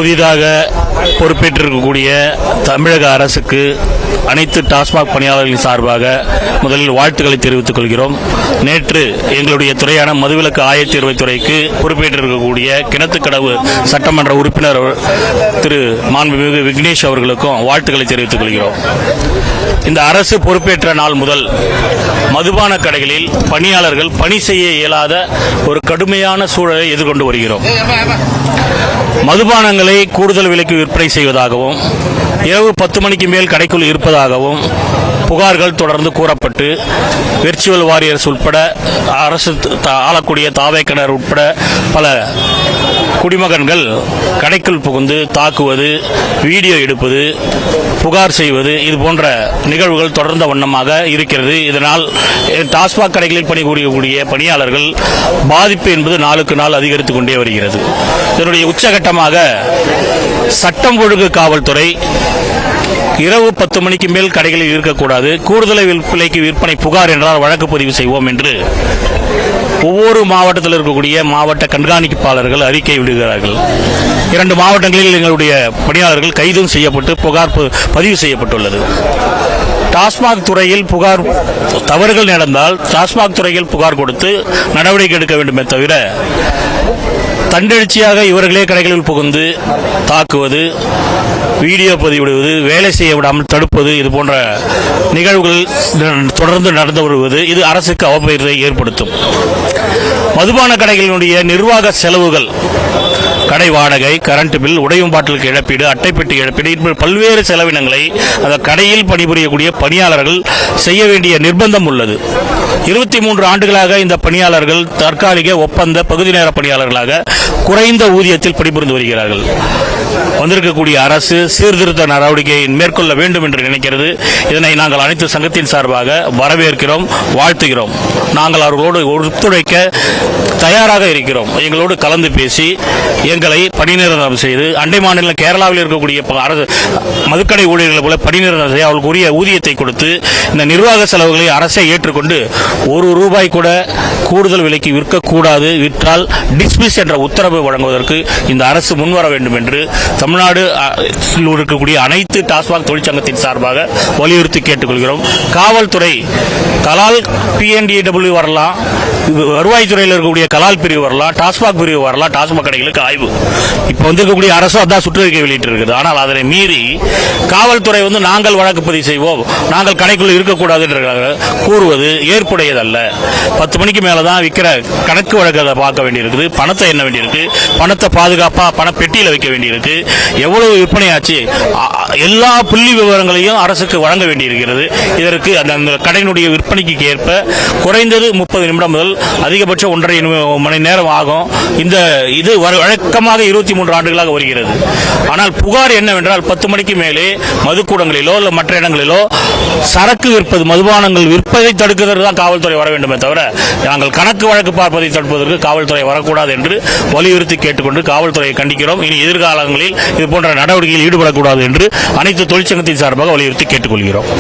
புதிதாக பொறுப்பேற்றிருக்கக்கூடிய தமிழக அரசுக்கு அனைத்து டாஸ்மாக் பணியாளர்களின் சார்பாக முதலில் வாழ்த்துக்களை தெரிவித்துக் கொள்கிறோம். நேற்று எங்களுடைய துறையான மதுவிலக்கு ஆயத்தீர்வைத்துறைக்கு பொறுப்பேற்றிருக்கக்கூடிய கிணத்துக்கடவு சட்டமன்ற உறுப்பினர் திரு மாண்புமிகு விக்னேஷ் அவர்களுக்கும் வாழ்த்துக்களை தெரிவித்துக் கொள்கிறோம். இந்த அரசு பொறுப்பேற்ற நாள் முதல் மதுபான கடைகளில் பணியாளர்கள் பணி செய்ய இயலாத ஒரு கடுமையான சூழலை எதிர்கொண்டு வருகிறோம். மதுபானங்களை கூடுதல் விலைக்கு விற்பனை செய்வதாகவும் இரவு 10 மணிக்கு மேல் கடைக்குள் இருப்பதாகவும் புகார்கள் தொடர்ந்து கூறப்பட்டு விர்ச்சுவல் வாரியர்ஸ் உட்பட அரசு ஆளக்கூடிய தாவேக்கனர் உட்பட பல குடிமகன்கள் கடைக்குள் புகுந்து தாக்குவது, வீடியோ எடுப்பது, புகார் செய்வது இது போன்ற நிகழ்வுகள் தொடர்ந்த வண்ணமாக இருக்கிறது. இதனால் டாஸ்மாக் கடைகளில் பணிபுரியக்கூடிய பணியாளர்கள் பாதிப்பு என்பது நாளுக்கு நாள் அதிகரித்துக் கொண்டே வருகிறது. இதனுடைய உச்சகட்டமாக சட்டம் ஒழுங்கு காவல்துறை இரவு 10 மணிக்கு மேல் கடைகளில் இருக்கக்கூடாது, கூடுதல் விலைக்கு விற்பனை புகார் என்றால் வழக்கு பதிவு செய்வோம் என்று ஒவ்வொரு மாவட்டத்தில் இருக்கக்கூடிய மாவட்ட கண்காணிப்பாளர்கள் அறிக்கை விடுகிறார்கள். 2 மாவட்டங்களில் எங்களுடைய பணியாளர்கள் கைதும் செய்யப்பட்டு புகார் பதிவு செய்யப்பட்டுள்ளது. டாஸ்மாக் துறையில் புகார் தவறுகள் நடந்தால் டாஸ்மாக் துறையில் புகார் கொடுத்து நடவடிக்கை எடுக்க வேண்டுமே தவிர தண்டெழுச்சியாக இவர்களே கடைகளில் புகுந்து தாக்குவது, வீடியோ பதிவிடுவது, வேலை செய்ய விடாமல் தடுப்பது இது போன்ற நிகழ்வுகள் தொடர்ந்து நடந்து வருவது இது அரசுக்கு அவப்பெயரை ஏற்படுத்தும். மதுபான கடைகளினுடைய நிர்வாக செலவுகள், கடை வாடகை, கரண்ட் பில், உடையும் பாட்டிலுக்கு இழப்பீடு, அட்டைப்பெட்டி இழப்பீடு இப்படி பல்வேறு செலவினங்களை அந்த கடையில் பணிபுரியக்கூடிய பணியாளர்கள் செய்ய வேண்டிய நிர்பந்தம் உள்ளது. 23 ஆண்டுகளாக இந்த பணியாளர்கள் தற்காலிக ஒப்பந்த பகுதி நேர பணியாளர்களாக குறைந்த ஊதியத்தில் பணிபுரிந்து வருகிறார்கள். வந்திருக்கக்கூடிய அரசு சீர்திருத்த நடவடிக்கையை மேற்கொள்ள வேண்டும் என்று நினைக்கிறது. இதனை நாங்கள் அனைத்து சங்கத்தின் சார்பாக வரவேற்கிறோம், வாழ்த்துகிறோம். நாங்கள் அவர்களோடு ஒத்துழைக்க தயாராக இருக்கிறோம். எங்களோடு கலந்து பேசி எங்களை பணிநிரந்தரம் செய்து அண்டை மாநில கேரளாவில் இருக்கக்கூடிய அரசு மதுக்கடை ஊழியர்களை போல பணிநிரந்தரம் செய்ய அவர்களுக்கு உரிய ஊதியத்தை கொடுத்து இந்த நிர்வாக செலவுகளை அரசை ஏற்றுக்கொண்டு ₹1 கூட கூடுதல் விலைக்கு விற்கக்கூடாது, விற்றால் டிஸ்மிஸ் என்ற உத்தரவு வழங்குவதற்கு இந்த அரசு முன்வர வேண்டும் என்று தமிழ்நாடு இருக்கக்கூடிய அனைத்து டாஸ்மாக் தொழிற்சங்கத்தின் சார்பாக வலியுறுத்தி கேட்டுக்கொள்கிறோம். காவல்துறை கலால் PNDW வரலாம், வருவாய்த்துறையில் இருக்கக்கூடிய கலால் பிரிவு வரலாம், டாஸ்மாக் பிரிவு வரலாம். டாஸ்மாக் கடைகளுக்கு ஆய்வு இப்ப வந்திருக்கக்கூடிய அரசு அதான் சுற்றறிக்கை வெளியிட்டிருக்கிறது. ஆனால் அதனை மீறி காவல்துறை நாங்கள் வழக்கு பதிவு செய்வோம், நாங்கள் கடைக்குள்ள இருக்கக்கூடாது என்று கூறுவது ஏற்புடையதல்ல. 10 மணிக்கு மேலதான் விற்கிற கணக்கு வழக்கை பார்க்க வேண்டியிருக்குது, பணத்தை எண்ண வேண்டியிருக்கு, பணத்தை பாதுகாப்பா பண பெட்டியில் வைக்க வேண்டியிருக்கு, எவ்வளவு விற்பனையாச்சு எல்லா புள்ளி விவரங்களையும் அரசுக்கு வழங்க வேண்டியிருக்கிறது. இதற்கு அந்த கடையினுடைய விற்பனைக்கு ஏற்ப குறைந்தது 30 நிமிடம் முதல் அதிகபட்சம் 1.5 மணி நேரம் ஆகும். இது வழக்கமாக 23 ஆண்டுகளாக வருகிறது. ஆனால் புகார் என்னவென்றால் 10 மணிக்கு மேலே மதுக்கூடங்களிலோ இல்லை மற்ற இடங்களிலோ சரக்கு விற்பது, மதுபானங்கள் விற்பதை தடுக்கிறது தான் காவல்துறை வர வேண்டுமே தவிர நாங்கள் கணக்கு வழக்கு பார்ப்பதை தடுப்பதற்கு காவல்துறை வரக்கூடாது என்று வலியுறுத்தி கேட்டுக்கொண்டு காவல்துறையை கண்டிக்கிறோம். இனி எதிர்காலங்களில் இது போன்ற நடவடிக்கையில் ஈடுபடக்கூடாது என்று அனைத்து தொழிற்சங்கத்தின் சார்பாக வலியுறுத்தி கேட்டுக்கொள்கிறோம்.